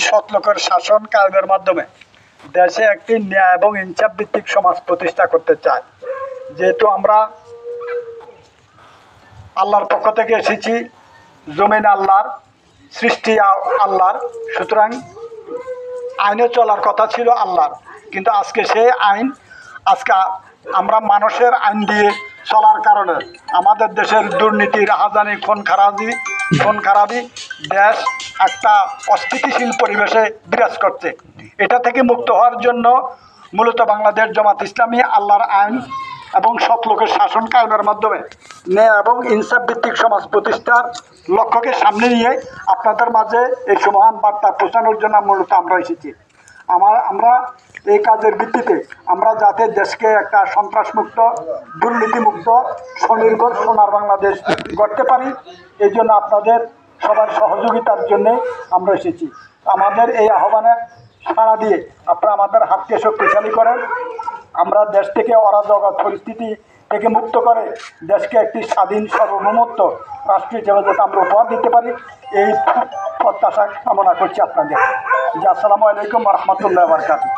সৎ লোকের শাসন কায়েমের মাধ্যমে দেশে একটি ন্যায় এবং ইনসাফ ভিত্তিক সমাজ প্রতিষ্ঠা করতে চাই। যেহেতু আমরা আল্লাহর পক্ষ থেকে এসেছি, জমিন আল্লাহর, সৃষ্টি আল্লাহর, সুতরাং আইনে চলার কথা ছিল আল্লাহর, কিন্তু আজকে সেই আইন আমরা মানুষের আইন দিয়ে চলার কারণে আমাদের দেশের দুর্নীতি, রাহাজানি, খুন খারাপি দেশ একটা অস্থিতিশীল পরিবেশে বিরাজ করছে। এটা থেকে মুক্ত হওয়ার জন্য মূলত বাংলাদেশ জামাত ইসলামী আল্লাহর আইন এবং সৎ লোকের শাসন কায়েমের মাধ্যমে ন্যায় এবং ইনসাফ ভিত্তিক সমাজ প্রতিষ্ঠার লক্ষ্যকে সামনে নিয়ে আপনাদের মাঝে এই মহান বার্তা পৌঁছানোর জন্য মূলত আমরা এসেছি। আমরা এই কাজের ভিত্তিতে আমরা যাতে দেশকে একটা সন্ত্রাসমুক্ত, দুর্নীতিমুক্ত, স্বনির্ভর সোনার বাংলাদেশ গড়তে পারি, এই জন্য আপনাদের সবার সহযোগিতার জন্যে আমরা এসেছি। আমাদের এই আহ্বানে সাড়া দিয়ে আপনারা আমাদের হাতকে শক্তিশালী করেন। আমরা দেশ থেকে অরাজক পরিস্থিতি থেকে মুক্ত করে দেশকে একটি স্বাধীন সার্বভৌমত্ব রাষ্ট্র হিসেবে যাতে আমরা উপহার দিতে পারি, এই প্রত্যাশা কামনা করছি আপনাদের। জি, আসসালামু আলাইকুম ওয়া রাহমাতুল্লাহি ওয়া বারাকাতুহু।